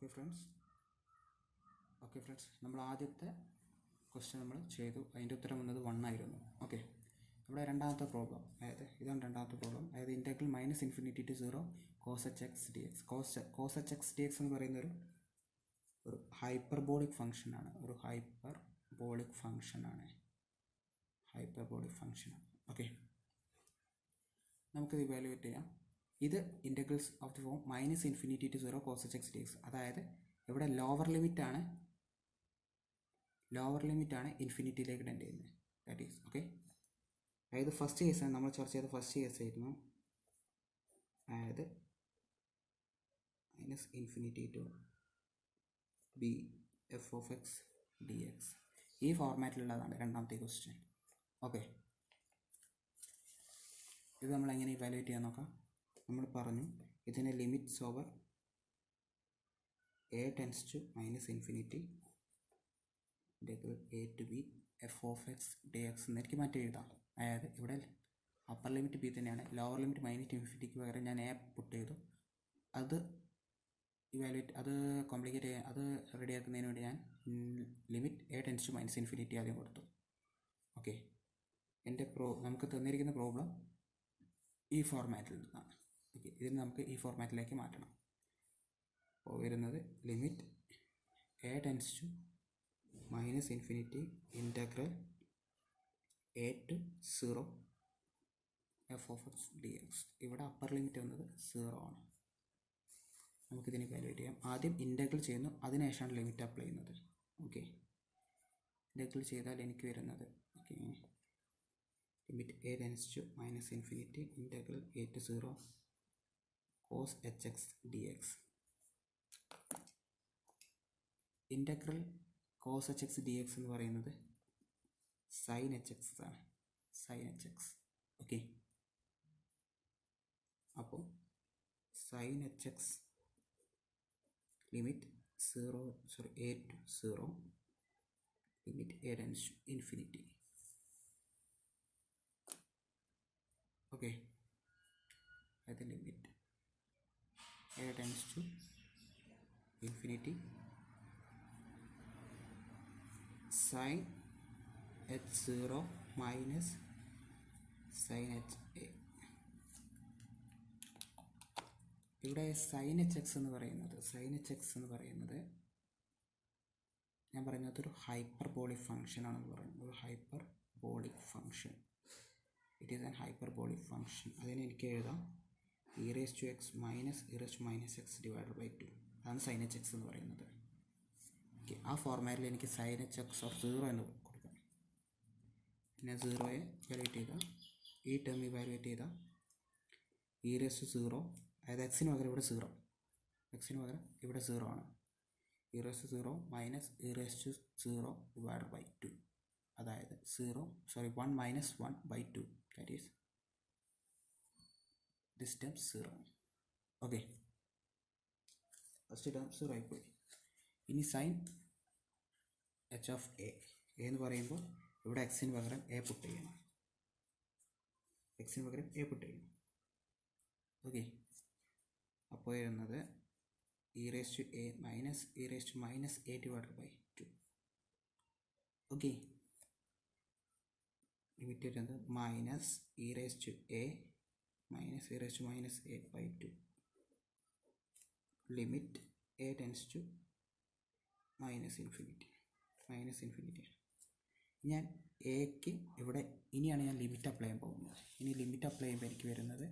Okay friends, നമ്മൾ ആദ്യത്തെ question നമ്മൾ ചെയ്തു. അതിൻ്റെ ഉത്തരം വന്നത് 1 ആയിരുന്നു. ഓക്കെ, ഇവിടെ രണ്ടാമത്തെ പ്രോബ്ലം, അതായത് ഇതാണ് രണ്ടാമത്തെ പ്രോബ്ലം. അതായത് integral -∞ to 0 cos h x dx. cos h x dx എന്ന് പറയുന്ന ഒരു ഹൈപ്പർബോളിക് ഫംഗ്ഷനാണ്. ഓക്കെ, നമുക്കിത് ഇവാലുവേറ്റ് ചെയ്യാം. ഇത് integrals of the form -∞ to 0 cos h x dx. അതായത് ഇവിടെ ലോവർ ലിമിറ്റാണ് ഇൻഫിനിറ്റിയിലേക്ക് ടെൻഡ് ചെയ്യുന്നത്. That is okay. അതായത് ഫസ്റ്റ് കേസാണ് നമ്മൾ ചർച്ച ചെയ്ത ഫസ്റ്റ് കേസ് ആയിരുന്നു. അതായത് -∞ to b f of x dx. ഈ ഫോർമാറ്റിലുള്ളതാണ് രണ്ടാമത്തെ ക്വസ്റ്റ്യൻ. ഓക്കെ, ഇത് നമ്മൾ എങ്ങനെ ഇവാലുവേറ്റ് ചെയ്യാൻ നോക്കാം. നമ്മൾ പറഞ്ഞു ഇതിൻ്റെ limits over a tends to -∞ integral a to b f of x dx എന്ന് എനിക്ക് മാറ്റി എഴുതാം. അതായത് ഇവിടെ അപ്പർ ലിമിറ്റ് b തന്നെയാണ്, ലോവർ ലിമിറ്റ് -∞ പകരം ഞാൻ a പുട്ട് ചെയ്തു. അത് കോംപ്ലിക്കേറ്റ് ചെയ്യാൻ, അത് റെഡിയാക്കുന്നതിന് വേണ്ടി ഞാൻ ലിമിറ്റ് a tends to -∞ ആദ്യം കൊടുത്തു. ഓക്കെ, നമുക്ക് തന്നിരിക്കുന്ന പ്രോബ്ലം ഈ ഫോർമാറ്റിൽ നിന്നാണ്. ഓക്കെ, ഇതിന് നമുക്ക് ഈ ഫോർമാറ്റിലേക്ക് മാറ്റണം. അപ്പോൾ വരുന്നത് limit a tends to -∞ integral a to 0 f of x dx. ഇവിടെ അപ്പർ ലിമിറ്റ് വന്നത് 0 ആണ്. നമുക്കിതിനെ വാല്യൂറ്റ് ചെയ്യാം. ആദ്യം ഇൻ്റഗ്രൽ ചെയ്യുന്നു, അതിനുശേഷമാണ് ലിമിറ്റ് അപ്ലൈ ചെയ്യുന്നത്. ഓക്കെ, ഇൻ്റഗ്രൽ ചെയ്താൽ എനിക്ക് വരുന്നത് okay limit a tends to -∞ integral a to 0 cos h x dx. Integral cos h x dx എന്ന് പറയുന്നത് sin h x ആണ്. ഓക്കെ, അപ്പോൾ sin h x limit a to 0 limit a tends to ∞. Okay, അത് limit a tends to ∞ sin h0 minus sin ha. ഇവിടെ sin h x എന്ന് പറയുന്നത് ഞാൻ പറയുന്നത് ഒരു ഹൈപ്പർബോളിക് ഫംഗ്ഷൻ ആണെന്ന് പറയുന്നത്. ഒരു hyperbolic function, it is an hyperbolic function. അതിന് എനിക്ക് എഴുതാം e raised to x minus e raised to -x divided by 2. അതാണ് sin h x എന്ന് പറയുന്നത്. ഓക്കെ, ആ ഫോർമാറ്റിൽ എനിക്ക് sin h x of 0 എന്ന് കൊടുക്കാം. പിന്നെ 0യെ ഇവാലുവേറ്റ് ചെയ്താൽ, ഈ ടേം ഇവാലുവേറ്റ് ചെയ്താൽ e raised to 0, അതായത് എക്സിന് പകരം ഇവിടെ 0, ഇവിടെ 0 ആണ്. e raised to 0 minus e raised to 0 divided by 2. അതായത് 1 minus 1 by 2, that is this term 0. Okay, first term 0 ആയിപ്പോയി. ഇനി സൈൻ h of a എന്ന് പറയുമ്പോൾ ഇവിടെ എക്സിന് പകരം a പുട്ട് ചെയ്യണം. ഓക്കെ, അപ്പോൾ വരുന്നത് e raised to a minus e raised to -a divided by 2. Okay, limit വരുന്നത് minus e raised to a minus e raised to -a by 2 limit a tends to -∞. ഞാൻ എക്ക് ഇവിടെ ഇനിയാണ് ഞാൻ ലിമിറ്റ് അപ്ലൈ ചെയ്യാൻ പോകുന്നത്. ഇനി ലിമിറ്റ് അപ്ലൈ ചെയ്യുമ്പോൾ എനിക്ക് വരുന്നത്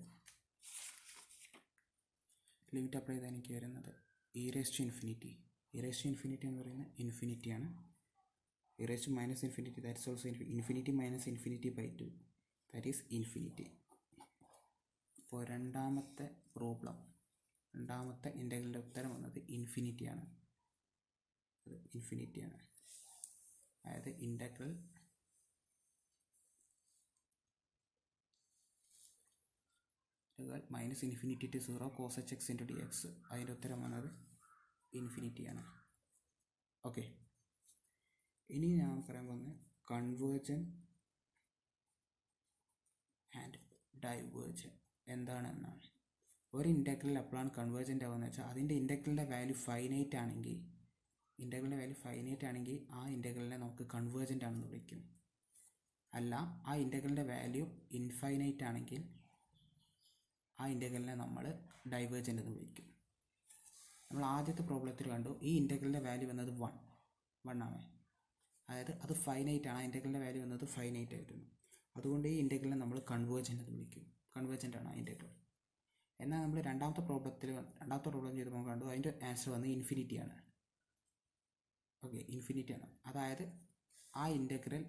e raised to ∞. e raised to ∞ എന്ന് പറയുന്നത് ഇൻഫിനിറ്റിയാണ്. e raised to -∞, that is also infinity minus infinity by 2, that is infinity. അപ്പോൾ രണ്ടാമത്തെ ഇൻ്റഗ്രലിൻ്റെ ഉത്തരം വന്നത് ഇൻഫിനിറ്റിയാണ്. അതായത് integral -∞ to 0 cos h x dx. അതിൻ്റെ ഉത്തരം വന്നത് ഇൻഫിനിറ്റിയാണ്. ഓക്കെ, ഇനി ഞാൻ പറയാൻ പോകുന്നത് കൺവേർജൻ ആൻഡ് ഡൈവേർജൻ എന്താണെന്നാണ്. ഒരു ഇൻ്റഗ്രൽ എപ്പോഴാണ് കൺവേർജൻ്റ് ആവുകയെന്ന് വെച്ചാൽ അതിൻ്റെ ഇൻ്റഗ്രലിൻ്റെ വാല്യൂ ഫൈനൈറ്റ് ആണെങ്കിൽ ആ ഇൻ്റഗ്രലിനെ നമുക്ക് കൺവേർജൻ്റ് ആണെന്ന് വിളിക്കും. അല്ല, ആ ഇൻ്റഗ്രലിൻ്റെ വാല്യൂ ഇൻഫൈനൈറ്റ് ആണെങ്കിൽ ആ ഇൻ്റഗ്രലിനെ നമ്മൾ ഡൈവേർജൻ്റ് എന്ന് വിളിക്കും. നമ്മൾ ആദ്യത്തെ പ്രോബ്ലത്തിൽ കണ്ടു ഈ ഇൻ്റഗ്രലിൻ്റെ വാല്യൂ വന്നത് 1 ആണ്. അതായത് അത് ഫൈനൈറ്റ് ആണ്. ആ ഇൻ്റഗ്രലിൻ്റെ വാല്യൂ വന്നത് ഫൈനൈറ്റ് ആയിരുന്നു. അതുകൊണ്ട് ഈ ഇൻ്റഗ്രലിനെ നമ്മൾ കൺവേർജൻ്റ് എന്ന് വിളിക്കും. കൺവേർജൻ്റ് ആണ് ആ ഇൻ്റഗ്രൽ. എന്നാൽ നമ്മൾ രണ്ടാമത്തെ പ്രോബ്ലം ചെയ്തപ്പോൾ കണ്ടു അതിൻ്റെ ആൻസർ വന്ന് ഇൻഫിനിറ്റി ആണ്. ഓക്കെ, ഇൻഫിനിറ്റി ആണ്. അതായത് ആ ഇൻ്റഗ്രൽ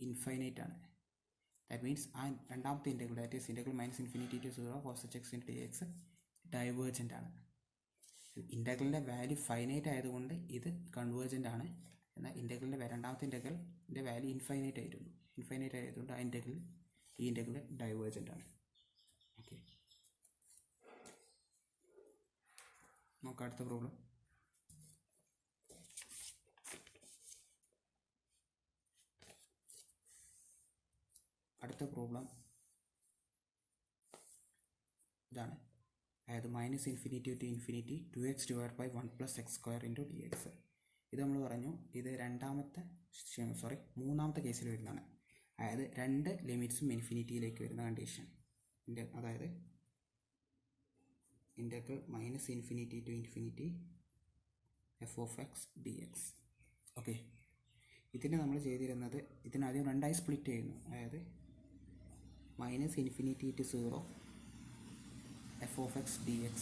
ഇൻഫൈനൈറ്റ് ആണ്. ദാറ്റ് മീൻസ് ആ രണ്ടാമത്തെ integral, that is integral -∞ to 0 cos h x dx divergent ആണ്. ഇൻ്റഗ്രലിൻ്റെ വാല്യൂ ഫൈനൈറ്റ് ആയതുകൊണ്ട് ഇത് കൺവേർജൻ്റ് ആണ്. എന്നാൽ രണ്ടാമത്തെ ഇൻ്റഗ്രലിൻ്റെ വാല്യൂ ഇൻഫൈനൈറ്റ് ആയതുകൊണ്ട് ഈ ഇൻ്റഗ്രൽ ഡൈവേർജൻ്റ് ആണ്. ഓക്കെ, നോക്കാം അടുത്ത പ്രോബ്ലം. അടുത്ത പ്രോബ്ലം ഇതാണ്. അതായത് -∞ to ∞ 2x / 1 + x² dx. ഇത് നമ്മൾ പറഞ്ഞു ഇത് മൂന്നാമത്തെ കേസിൽ വരുന്നതാണ്. അതായത് രണ്ട് ലിമിറ്റ്സും ഇൻഫിനിറ്റിയിലേക്ക് വരുന്ന കണ്ടീഷൻ. അതായത് integral -∞ to f of x dx. Okay, ഇതിനെ നമ്മൾ ചെയ്തിരുന്നത് ഇതിനാദ്യം രണ്ടായി സ്പ്ലിറ്റ് ചെയ്യുന്നു. അതായത് -∞ to 0 f of x dx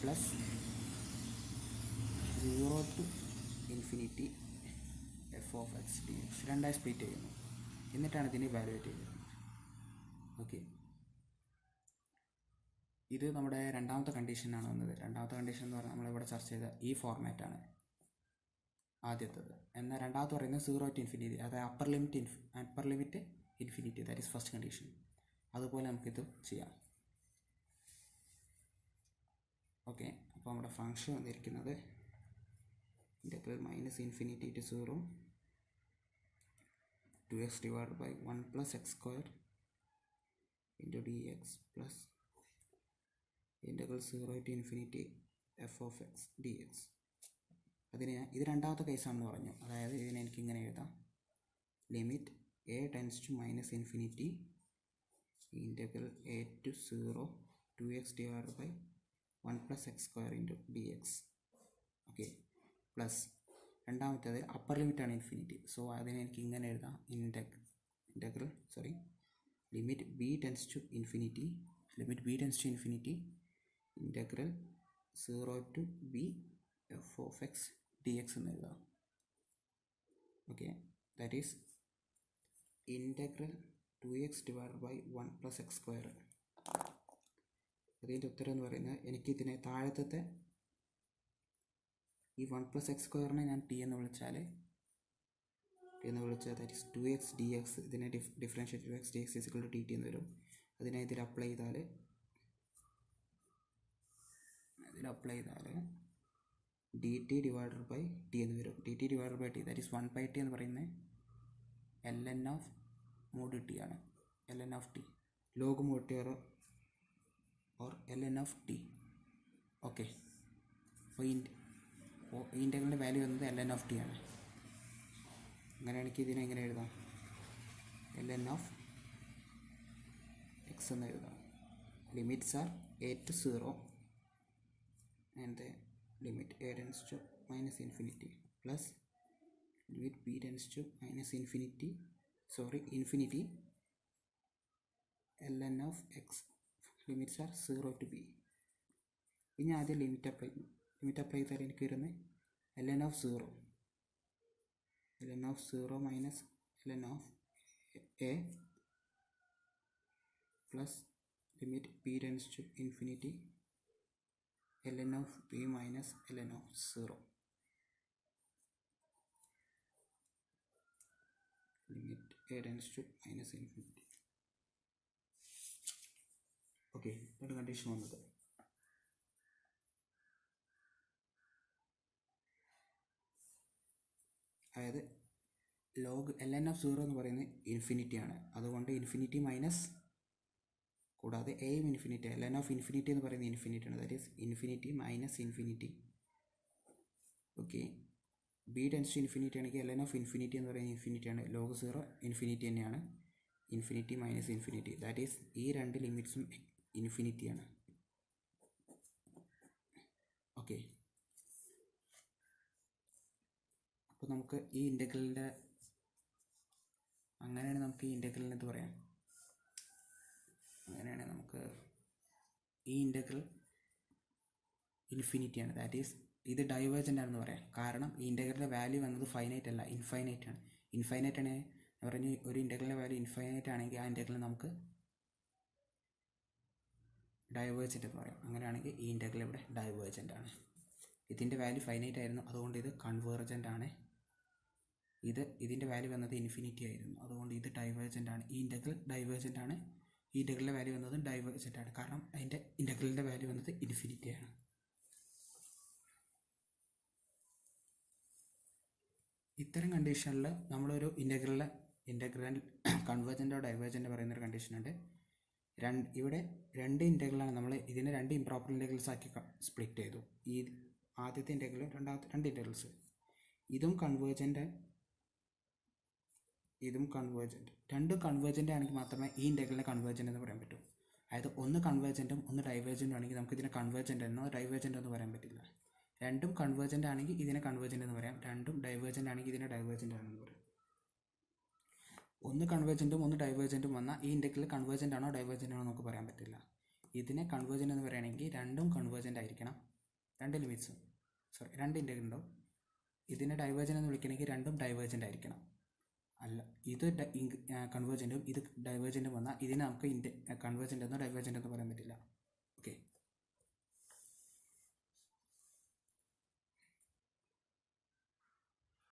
plus 0 to ∞ f of x dx രണ്ടായി സ്പ്ലിറ്റ് ചെയ്യുന്നു. എന്നിട്ടാണ് ഇതിനെ ഇവാലുവേറ്റ് ചെയ്യുന്നത്. ഓക്കെ, ഇത് നമ്മുടെ രണ്ടാമത്തെ കണ്ടീഷനാണ് വന്നത്. രണ്ടാമത്തെ കണ്ടീഷൻ എന്ന് പറഞ്ഞാൽ നമ്മളിവിടെ ചർച്ച ചെയ്ത ഈ ഫോർമാറ്റാണ് ആദ്യത്തേത്. എന്നാൽ രണ്ടാമത്തെ പറയുന്നത് 0 to ∞, അതായത് upper limit infinity, that is first condition. അതുപോലെ നമുക്കിത് ചെയ്യാം. ഓക്കെ, അപ്പോൾ നമ്മുടെ ഫംഗ്ഷൻ വന്നിരിക്കുന്നത് integral -∞ to 0 2x / 1 + x² dx plus integral 0 to ∞ f of x dx. ഇത് രണ്ടാമത്തെ കേസാണെന്ന് പറഞ്ഞു. അതായത് ഇതിനെ എനിക്ക് ഇങ്ങനെ എഴുതാം. Limit a → -∞ integral a to 0 2x / 1 + x² dx. Okay, plus രണ്ടാമത്തേത് അപ്പർ ലിമിറ്റാണ് ഇൻഫിനിറ്റി. സോ അതിനെ എനിക്ക് ഇങ്ങനെ എഴുതാം. Limit b → ∞ integral 0 to b f of x dx എന്ന് എഴുതാം. Okay, that is integral 2x / 1 + x². അതിൻ്റെ ഉത്തരം എന്ന് പറയുന്നത് എനിക്കിതിനെ താഴത്തെ ഈ 1 + x² ഞാൻ t എന്ന് വിളിച്ചാൽ ദാറ്റ് ഈസ് 2x dx. ഇതിനെ ഡിഫറൻഷ്യേറ്റ് 2x dx = dt എന്ന് വരും. അതിനെ ഇതിൽ അപ്ലൈ ചെയ്താൽ dt / t എന്ന് വരും. dt / t that is 1/t എന്ന് പറയുന്നത് ln of mod t ആണ്. ln of t log mod t or ln of t. Okay, അപ്പോൾ ഈ ഇൻ്റഗ്രലിൻ്റെ വാല്യൂ വന്നത് ln of t ആണ്. അങ്ങനെയാണെങ്കിൽ ഇതിനെ എങ്ങനെ എഴുതാം? ln of x എന്ന് എഴുതാം. Limits are a to 0 and the limit a tends to -∞ plus limit b tends to infinity ln of x. Limits are 0 to b. ഇനി ആദ്യം ലിമിറ്റ് അപ്ലൈ ചെയ്താൽ എനിക്ക് വരുന്നത് ln of 0 minus ln of a plus limit b tends to infinity ln of b minus ln of 0. Limit a tends to -∞. Okay, ഒരു condition വന്നത്. അതായത് ln of 0 എന്ന് പറയുന്നത് ഇൻഫിനിറ്റി ആണ്. അതുകൊണ്ട് ഇൻഫിനിറ്റി മൈനസ് കൂടാതെ എയും ഇൻഫിനിറ്റി, ln ഓഫ് ഇൻഫിനിറ്റി എന്ന് പറയുന്നത് ഇൻഫിനിറ്റി ആണ്, that is infinity minus infinity. Okay, b tends to infinity ആണെങ്കിൽ ln ഓഫ് ഇൻഫിനിറ്റി എന്ന് പറയുന്നത് ഇൻഫിനിറ്റി ആണ്, ലോഗ് 0 ഇൻഫിനിറ്റി തന്നെയാണ്, infinity minus infinity, that is ഈ രണ്ട് ലിമിറ്റ്സും ഇൻഫിനിറ്റിയാണ്. ഓക്കെ, അപ്പോൾ നമുക്ക് ഈ ഇൻ്റഗ്രലിൻ്റെ അങ്ങനെയാണ് നമുക്ക് ഈ ഇൻ്റഗ്രലിന് എന്ത് പറയാം, അങ്ങനെയാണെങ്കിൽ നമുക്ക് ഈ ഇൻ്റഗ്രൽ ഇൻഫിനിറ്റിയാണ്, ദാറ്റ് ഈസ് ഇത് ഡൈവേർജൻ്റ് ആണെന്ന് പറയാം. കാരണം ഈ ഇൻ്റഗ്രലിൻ്റെ വാല്യൂ വന്നത് ഫൈനൈറ്റ് അല്ല, ഇൻഫൈനൈറ്റ് ആണ്. ഇൻഫൈനൈറ്റ് ആണ് പറഞ്ഞ് ഒരു ഇൻ്റഗ്രലിൻ്റെ വാല്യൂ ഇൻഫൈനൈറ്റ് ആണെങ്കിൽ ആ ഇൻ്റഗ്രൽ നമുക്ക് ഡൈവേർജൻ്റ് എന്ന് പറയാം. അങ്ങനെയാണെങ്കിൽ ഈ ഇൻ്റഗ്രൽ ഇവിടെ ഡൈവേർജൻ്റ് ആണ്. ഇതിൻ്റെ വാല്യൂ ഫൈനൈറ്റ് ആയിരുന്നു, അതുകൊണ്ട് ഇത് കൺവേർജൻ്റ് ആണ്. ഇതിൻ്റെ വാല്യൂ വന്നത് ഇൻഫിനിറ്റി ആയിരുന്നു, അതുകൊണ്ട് ഇത് ഡൈവേർജൻ്റ് ആണ്. ഈ ഇൻ്റഗ്രൽ ഡൈവേർജൻ്റ് ആണ്, ഈ ഇൻ്റഗ്രലിൻ്റെ വാല്യൂ വന്നതും ഡൈവേർജൻ്റ് ആണ്, കാരണം അതിൻ്റെ ഇൻ്റഗ്രലിൻ്റെ വാല്യൂ വന്നത് ഇൻഫിനിറ്റി ആണ്. ഇത്തരം കണ്ടീഷനിൽ നമ്മളൊരു ഇൻ്റഗ്രൽ കൺവേർജൻ്റോ ഡൈവേർജൻ്റോ പറയുന്നൊരു കണ്ടീഷനുണ്ട്. ഇവിടെ രണ്ട് ഇൻ്റഗ്രലാണ്, നമ്മൾ ഇതിനെ രണ്ട് ഇംപ്രോപ്പർ ഇൻ്റഗ്രൽസ് ആക്കി സ്പ്ലിറ്റ് ചെയ്തു. ഈ ആദ്യത്തെ ഇൻ്റഗ്രലും രണ്ട് ഇൻ്റഗ്രൽസ്, ഇതും കൺവേർജൻ്റ് രണ്ടും കൺവേർജൻ്റ് ആണെങ്കിൽ മാത്രമേ ഈ ഇൻ്റഗ്രലിനെ കൺവേർജൻ്റ് എന്ന് പറയാൻ പറ്റൂ. അതായത് ഒന്ന് കൺവേർജൻറ്റും ഒന്ന് ഡൈവേർജൻറ്റും ആണെങ്കിൽ നമുക്ക് ഇതിനെ കൺവേർജൻ്റ് എന്നോ ഡൈവേർജൻ്റ് എന്ന് പറയാൻ പറ്റില്ല. രണ്ടും കൺവേർജൻ്റ് ആണെങ്കിൽ ഇതിനെ കൺവേർജൻ്റ് എന്ന് പറയാം, രണ്ടും ഡൈവേർജൻ്റ് ആണെങ്കിൽ ഇതിനെ ഡൈവേർജൻ്റ് ആണെന്ന് പറയാം. ഒന്ന് കൺവേർജൻറ്റും ഒന്ന് ഡൈവേർജൻറ്റും വന്നാൽ ഈ ഇൻ്റഗ്രൽ കൺവേർജൻ്റ് ആണോ ഡൈവേർജൻ്റ് ആണോ നമുക്ക് പറയാൻ പറ്റില്ല. ഇതിനെ കൺവേർജൻ്റ് എന്ന് പറയുകയാണെങ്കിൽ രണ്ടും കൺവേർജൻ്റ് ആയിരിക്കണം, രണ്ട് ഇൻ്റഗ്രൽ ഉണ്ടാവും. ഇതിനെ ഡൈവേർജൻ്റ് എന്ന് വിളിക്കണമെങ്കിൽ രണ്ടും ഡൈവേർജൻ്റ് ആയിരിക്കണം. അല്ല, ഇത് കൺവേർജൻറ്റും ഇത് ഡൈവേർജൻറ്റും വന്നാൽ ഇതിനെ നമുക്ക് കൺവേർജൻ്റ് എന്നോ ഡൈവേർജൻ്റ് എന്നോ പറയാൻ പറ്റില്ല.